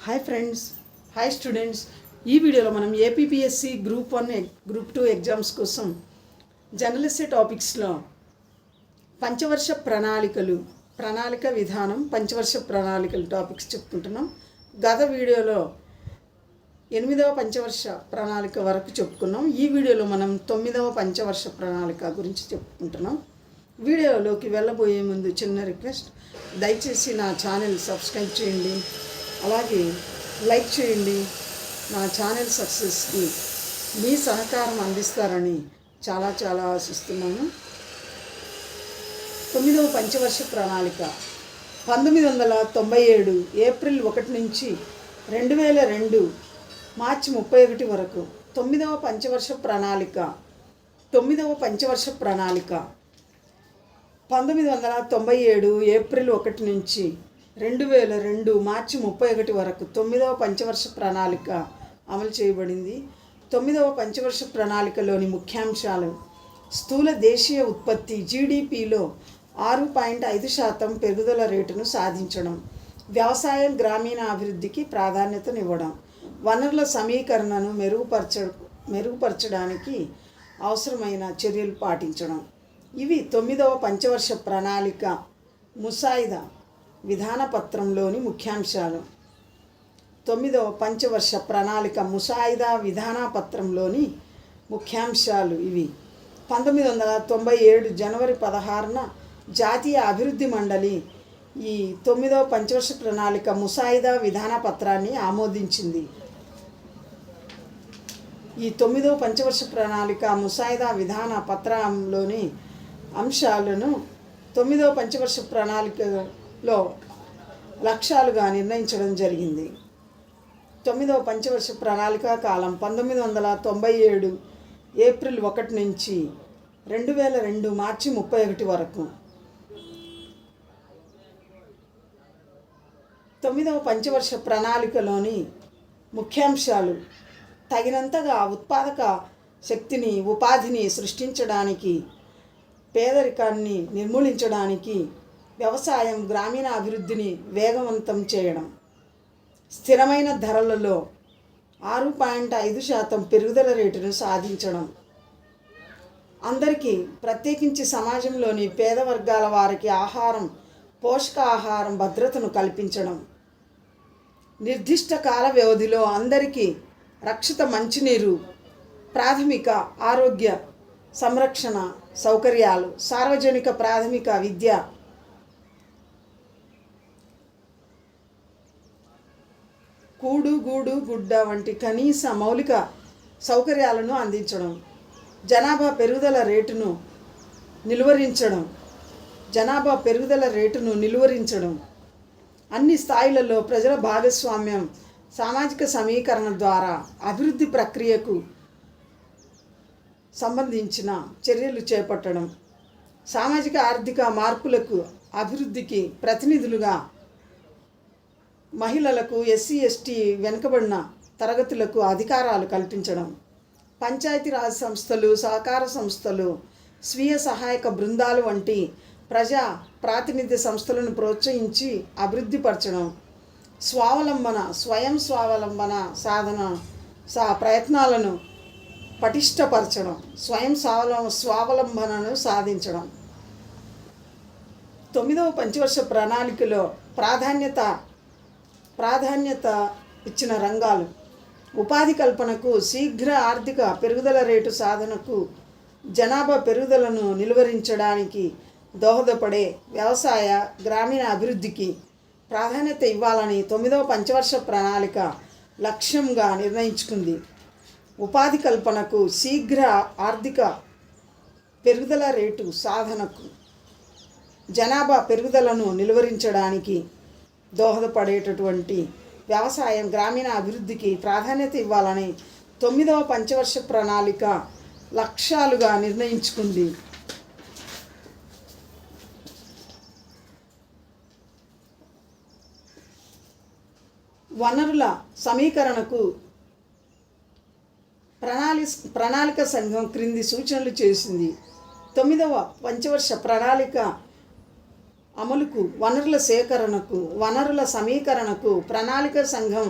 Hi friends, hi students. ఈ వీడియోలో మనం ఏపీపీఎస్సి గ్రూప్ 1 గ్రూప్ 2 ఎగ్జామ్స్ కోసం జనరల్ ఎస్సే టాపిక్స్లో పంచవర్ష ప్రణాళిక విధానం పంచవర్ష ప్రణాళికలు టాపిక్స్ చెప్పుకుంటున్నాం. గత వీడియోలో 8వ పంచవర్ష ప్రణాళిక వరకు చెప్పుకున్నాం. ఈ వీడియోలో మనం 9వ పంచవర్ష ప్రణాళిక గురించి చెప్పుకుంటున్నాం. వీడియోలోకి వెళ్ళబోయే ముందు చిన్న రిక్వెస్ట్, దయచేసి నా ఛానల్ సబ్స్క్రైబ్ చేయండి, అలాగే లైక్ చేయండి. నా ఛానల్ సక్సెస్కి మీ సహకారం అందిస్తారని చాలా ఆశిస్తున్నాను. 9వ పంచవర్ష ప్రణాళిక 1997 ఏప్రిల్ 1 నుంచి 2002 మార్చి 31 వరకు. 9వ పంచవర్ష ప్రణాళిక 1997 ఏప్రిల్ 1 నుంచి 2002 మార్చి 31 వరకు 9వ పంచవర్ష ప్రణాళిక అమలు చేయబడింది. 9వ పంచవర్ష ప్రణాళికలోని ముఖ్యాంశాలు: స్థూల దేశీయ ఉత్పత్తి జీడిపిలో 6.5% పెరుగుదల రేటును సాధించడం, వ్యవసాయం గ్రామీణ అభివృద్ధికి ప్రాధాన్యతనివ్వడం, వనరుల సమీకరణను మెరుగుపరచడానికి అవసరమైన చర్యలు పాటించడం. ఇవి 9వ పంచవర్ష ప్రణాళిక ముసాయిదా విధానపత్రంలోని ముఖ్యాంశాలు. 9వ పంచవర్ష ప్రణాళిక ముసాయిదా విధానపత్రంలోని ముఖ్యాంశాలు ఇవి. 1997 జనవరి 16న జాతీయ అభివృద్ధి మండలి ఈ 9వ పంచవర్ష ప్రణాళిక ముసాయిదా విధానపత్రాన్ని ఆమోదించింది. ఈ 9వ పంచవర్ష ప్రణాళిక ముసాయిదా విధాన పత్రంలోని అంశాలను 9వ పంచవర్ష ప్రణాళికలో లక్ష్యాలుగా నిర్ణయించడం జరిగింది. 9వ పంచవర్ష ప్రణాళిక కాలం 1997 ఏప్రిల్ 1 నుంచి 2002 మార్చి 31 వరకు. 9వ పంచవర్ష ప్రణాళికలోని ముఖ్యాంశాలు: తగినంతగా ఉత్పాదక శక్తిని, ఉపాధిని సృష్టించడానికి, పేదరికాన్ని నిర్మూలించడానికి, వ్యవసాయం గ్రామీణ అభివృద్ధిని వేగవంతం చేయడం, స్థిరమైన ధరలలో 6.5% పెరుగుదల రేటును సాధించడం, అందరికీ ప్రత్యేకించి సమాజంలోని పేద వర్గాల వారికి పోషకాహారం భద్రతను కల్పించడం, నిర్దిష్ట కాల వ్యవధిలో అందరికీ రక్షిత మంచినీరు, ప్రాథమిక ఆరోగ్య సంరక్షణ సౌకర్యాలు, సార్వజనిక ప్రాథమిక విద్య, కూడు గూడు గుడ్డ వంటి కనీస మౌలిక సౌకర్యాలను అందించడం, జనాభా పెరుగుదల రేటును నిలువరించడం, అన్ని స్థాయిలలో ప్రజల భాగస్వామ్యం, సామాజిక సమీకరణ ద్వారా అభివృద్ధి ప్రక్రియకు సంబంధించిన చర్యలు చేపట్టడం, సామాజిక ఆర్థిక మార్పులకు అభివృద్ధికి ప్రతినిధులుగా మహిళలకు, ఎస్సీ ఎస్టీ వెనుకబడిన తరగతులకు అధికారాలు కల్పించడం, పంచాయతీరాజ్ సంస్థలు, సహకార సంస్థలు, స్వీయ సహాయక బృందాలు వంటి ప్రజా ప్రాతినిధ్య సంస్థలను ప్రోత్సహించి అభివృద్ధిపరచడం, స్వయం స్వావలంబన సాధన ప్రయత్నాలను పటిష్టపరచడం, స్వావలంబనను సాధించడం. 9వ పంచవర్ష ప్రణాళికలో ప్రాధాన్యత ఇచ్చిన రంగాలు: ఉపాధి కల్పనకు, శీఘ్ర ఆర్థిక పెరుగుదల రేటు సాధనకు, జనాభా పెరుగుదలను నిలువరించడానికి దోహదపడే వ్యవసాయ గ్రామీణ అభివృద్ధికి ప్రాధాన్యత ఇవ్వాలని 9వ పంచవర్ష ప్రణాళిక లక్ష్యంగా నిర్ణయించుకుంది. ఉపాధి కల్పనకు, శీఘ్ర ఆర్థిక పెరుగుదల రేటు సాధనకు, జనాభా పెరుగుదలను నిలువరించడానికి దోహదపడేటటువంటి వ్యవసాయం గ్రామీణ అభివృద్ధికి ప్రాధాన్యత ఇవ్వాలని 9వ పంచవర్ష ప్రణాళిక లక్ష్యాలుగా నిర్ణయించుకుంది. వనరుల సమీకరణకు ప్రణాళిక సంఘం క్రింది సూచనలు చేసింది. 9వ పంచవర్ష ప్రణాళిక అమలుకు, వనరుల సేకరణకు, వనరుల సమీకరణకు ప్రణాళిక సంఘం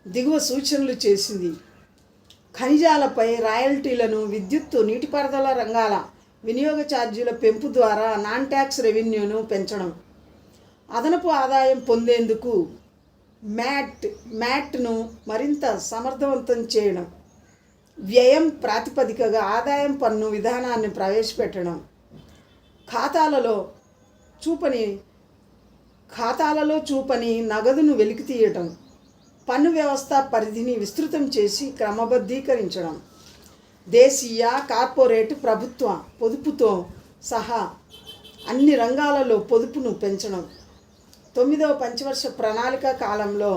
దిగువ సూచనలు చేసింది. ఖనిజాలపై రాయల్టీలను, విద్యుత్తు, నీటిపారుదల రంగాల వినియోగ ఛార్జీల పెంపు ద్వారా నాన్ ట్యాక్స్ రెవెన్యూను పెంచడం, అదనపు ఆదాయం పొందేందుకు మ్యాట్ను మరింత సమర్థవంతం చేయడం, వ్యయం ప్రాతిపదికగా ఆదాయం పన్ను విధానాన్ని ప్రవేశపెట్టడం, ఖాతాలలో చూపని నగదును వెలికితీయటం, పన్ను వ్యవస్థ పరిధిని విస్తృతం చేసి క్రమబద్ధీకరించడం, దేశీయ, కార్పొరేట్, ప్రభుత్వ పొదుపుతో సహా అన్ని రంగాలలో పొదుపును పెంచడం, 9వ పంచవర్ష ప్రణాళిక కాలంలో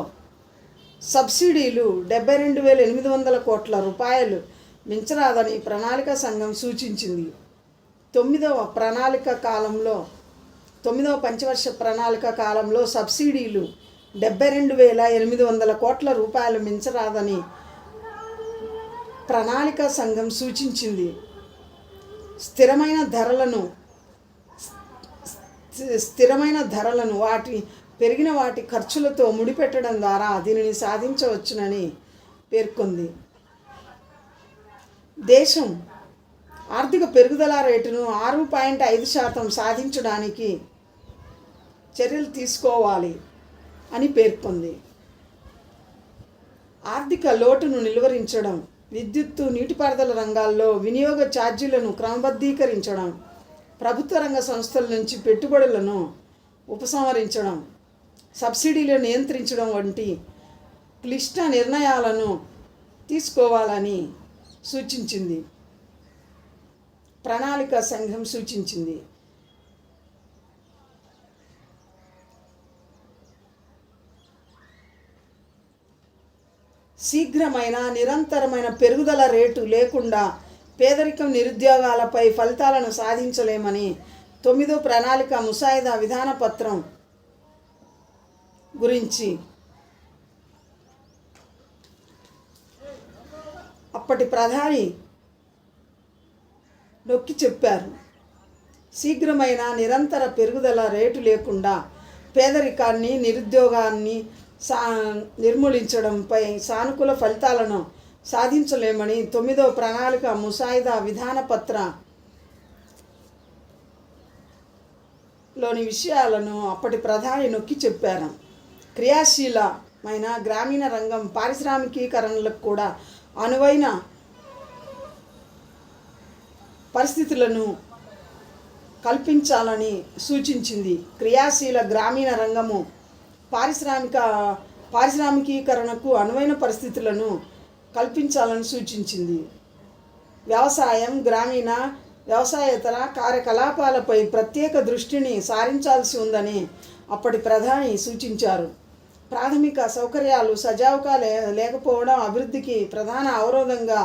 సబ్సిడీలు 72,800 కోట్ల రూపాయలు మించరాదని ప్రణాళిక సంఘం సూచించింది. 9వ పంచవర్ష ప్రణాళిక కాలంలో సబ్సిడీలు 72,800 కోట్ల రూపాయలు మించరాదని ప్రణాళిక సంఘం సూచించింది. స్థిరమైన ధరలను పెరిగిన వాటి ఖర్చులతో ముడిపెట్టడం ద్వారా దీనిని సాధించవచ్చునని పేర్కొంది. దేశం ఆర్థిక పెరుగుదల రేటును 6.5% సాధించడానికి చర్యలు తీసుకోవాలి అని పేర్కొంది. ఆర్థిక లోటును నిలువరించడం, విద్యుత్తు, నీటిపారుదల రంగాల్లో వినియోగ ఛార్జీలను క్రమబద్ధీకరించడం, ప్రభుత్వ రంగ సంస్థల నుంచి పెట్టుబడులను ఉపసంహరించడం, సబ్సిడీలను నియంత్రించడం వంటి క్లిష్ట నిర్ణయాలను తీసుకోవాలని సూచించింది. ప్రణాళిక సంఘం సూచించింది. శీఘ్రమైన నిరంతరమైన పెరుగుదల రేటు లేకుండా పేదరికం, నిరుద్యోగాలపై ఫలితాలను సాధించలేమని 9వ ప్రణాళిక ముసాయిదా విధాన పత్రం గురించి అప్పటి ప్రధాని నొక్కి చెప్పారు. శీఘ్రమైన నిరంతర పెరుగుదల రేటు లేకుండా పేదరికాన్ని, నిరుద్యోగాన్ని నిర్మూలించడంపై సానుకూల ఫలితాలను సాధించలేమని 9వ ప్రణాళిక ముసాయిదా విధాన పత్రంలోని విషయాలను అప్పటి ప్రధాని నొక్కి చెప్పారు. క్రియాశీలమైన గ్రామీణ రంగం పారిశ్రామికీకరణలకు కూడా అనువైన పరిస్థితులను కల్పించాలని సూచించింది. క్రియాశీల గ్రామీణ రంగము పారిశ్రామికీకరణకు అనువైన పరిస్థితులను కల్పించాలని సూచించింది. వ్యవసాయం, గ్రామీణ వ్యవసాయేతర కార్యకలాపాలపై ప్రత్యేక దృష్టిని సారించాల్సి ఉందని అప్పటి ప్రధాని సూచించారు. ప్రాథమిక సౌకర్యాలు సజావుగా లేకపోవడం అభివృద్ధికి ప్రధాన అవరోధంగా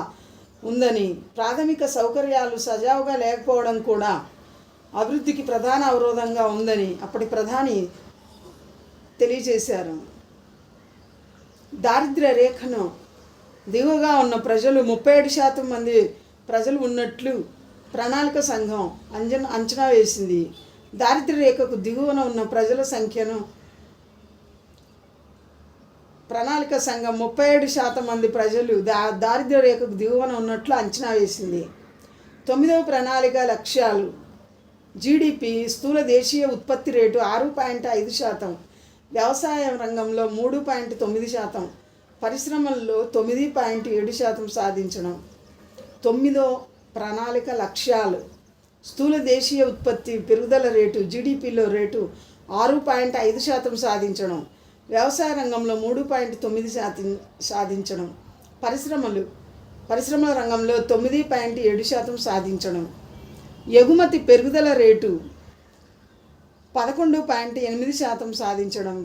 ఉందని, ప్రాథమిక సౌకర్యాలు సజావుగా లేకపోవడం కూడా అభివృద్ధికి ప్రధాన అవరోధంగా ఉందని అప్పటి ప్రధాని తెలియజేశారు. దారిద్ర్య రేఖను దిగువగా ఉన్న ప్రజలు 37% మంది ప్రజలు ఉన్నట్లు ప్రణాళిక సంఘం అంచనా వేసింది. దారిద్ర్య రేఖకు దిగువన ఉన్న ప్రజల సంఖ్యను ప్రణాళిక సంఘం 37% మంది ప్రజలు దారిద్ర్య రేఖకు దిగువన ఉన్నట్లు అంచనా వేసింది. 9వ ప్రణాళిక లక్ష్యాలు: జీడిపి, స్థూల దేశీయ ఉత్పత్తి రేటు 6.5%, వ్యవసాయ రంగంలో 3.9%, పరిశ్రమల్లో 9.7% సాధించడం. 9వ ప్రణాళిక లక్ష్యాలు: స్థూల దేశీయ ఉత్పత్తి పెరుగుదల రేటు, జీడిపిలో రేటు 6.5% సాధించడం, వ్యవసాయ రంగంలో 3.9% సాధించడం, పరిశ్రమల రంగంలో 9.7% సాధించడం. ఎగుమతి పెరుగుదల రేటు 11.8% సాధించడం,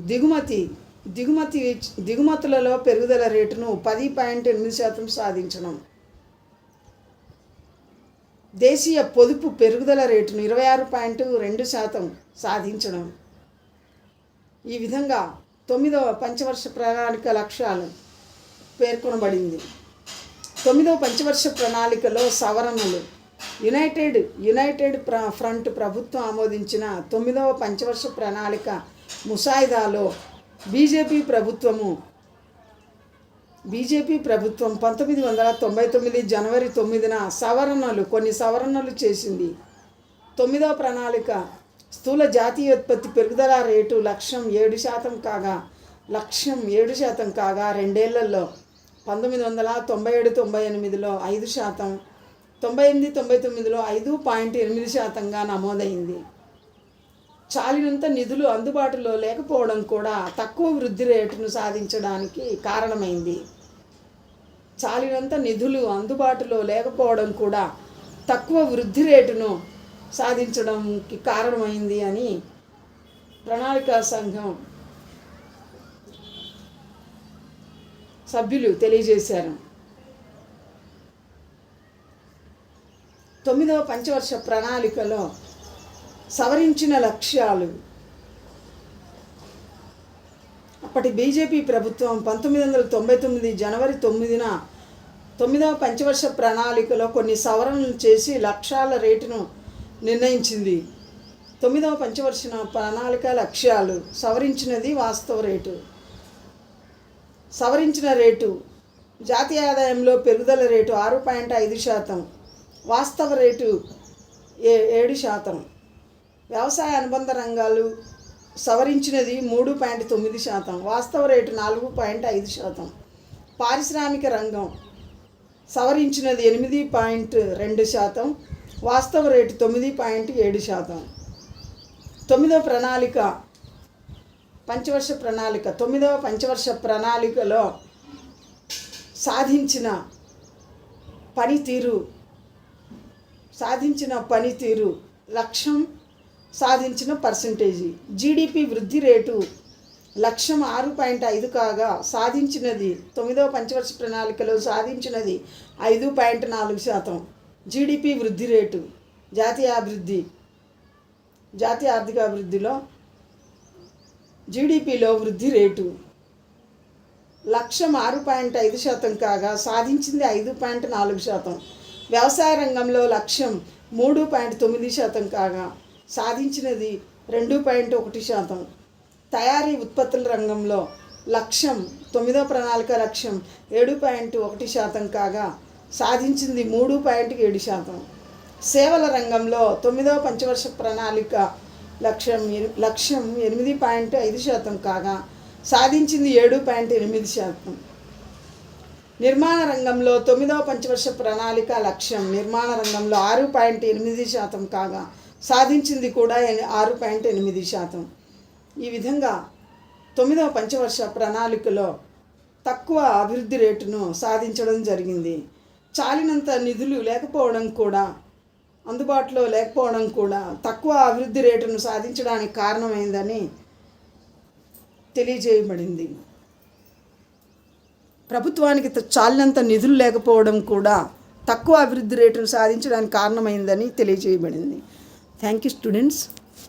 దిగుమతులలో పెరుగుదల రేటును 10.8% సాధించడం. దేశీయ పొదుపు పెరుగుదల రేటును 26.2% సాధించడం. ఈ విధంగా 9వ పంచవర్ష ప్రణాళిక లక్ష్యాలు పేర్కొనబడింది. 9వ పంచవర్ష ప్రణాళికలో సవరణలు: యునైటెడ్ ఫ్రంట్ ప్రభుత్వం ఆమోదించిన 9వ పంచవర్ష ప్రణాళిక ముసాయిదాలో బీజేపీ ప్రభుత్వం 1999 జనవరి 9న కొన్ని సవరణలు చేసింది. 9వ ప్రణాళిక స్థూల జాతీయోత్పత్తి పెరుగుదల రేటు లక్ష్యం 7% కాగా రెండేళ్లలో 1997-98లో 5%, 98-99లో 5.8%గా నమోదైంది. చాలినంత నిధులు అందుబాటులో లేకపోవడం కూడా తక్కువ వృద్ధి రేటును సాధించడానికి కారణమైంది. చాలినంత నిధులు అందుబాటులో లేకపోవడం కూడా తక్కువ వృద్ధి రేటును సాధించడానికి కారణమైంది అని ప్రణాళికా సంఘం సభ్యులు తెలియజేశారు. 9వ పంచవర్ష ప్రణాళికలో సవరించిన లక్ష్యాలు. అప్పటి బీజేపీ ప్రభుత్వం 1999 జనవరి 9న 9వ పంచవర్ష ప్రణాళికలో కొన్ని సవరణలు చేసి లక్ష్యాల రేటును నిర్ణయించింది. 9వ పంచవర్ష ప్రణాళిక లక్ష్యాలు. సవరించినది వాస్తవ రేటు. సవరించిన రేటు జాతీయ ఆదాయంలో పెరుగుదల రేటు 6.5%, వాస్తవ రేటు 7%. వ్యవసాయ అనుబంధ రంగాలు సవరించినది 3.9%, వాస్తవ రేటు 4.5%. పారిశ్రామిక రంగం సవరించినది 8.2%, వాస్తవ రేటు 9.7%. 9వ ప్రణాళిక పంచవర్ష ప్రణాళిక. 9వ పంచవర్ష ప్రణాళికలో సాధించిన పనితీరు లక్ష్యం సాధించిన పర్సంటేజీ. జీడిపి వృద్ధి రేటు లక్ష్యం 6.5 కాగా సాధించినది 9వ పంచవర్ష ప్రణాళికలో సాధించినది 5.4%. జీడిపి వృద్ధి రేటు జాతీయ ఆర్థికాభివృద్ధిలో జీడిపిలో వృద్ధి రేటు లక్ష్యం 6.5% కాగా సాధించింది 5.4%. వ్యవసాయ రంగంలో లక్ష్యం 3.9% కాగా సాధించినది 2.1%. తయారీ ఉత్పత్తుల రంగంలో లక్ష్యం 9వ ప్రణాళిక లక్ష్యం 7.1% కాగా సాధించింది 3.7%. సేవల రంగంలో 9వ పంచవర్ష ప్రణాళిక లక్ష్యం 8.5% కాగా సాధించింది 7.8%. నిర్మాణ రంగంలో 9వ పంచవర్ష ప్రణాళిక లక్ష్యం నిర్మాణ రంగంలో 6.8% కాగా సాధించింది కూడా 6.8%. ఈ విధంగా 9వ పంచవర్ష ప్రణాళికలో తక్కువ అభివృద్ధి రేటును సాధించడం జరిగింది. చాలినంత నిధులు అందుబాటులో లేకపోవడం కూడా తక్కువ అభివృద్ధి రేటును సాధించడానికి కారణమైందని తెలియజేయబడింది. ప్రభుత్వానికి చాలినంత నిధులు లేకపోవడం కూడా తక్కువ అభివృద్ధి రేటును సాధించడానికి కారణమైందని తెలియజేయబడింది. Thank you students.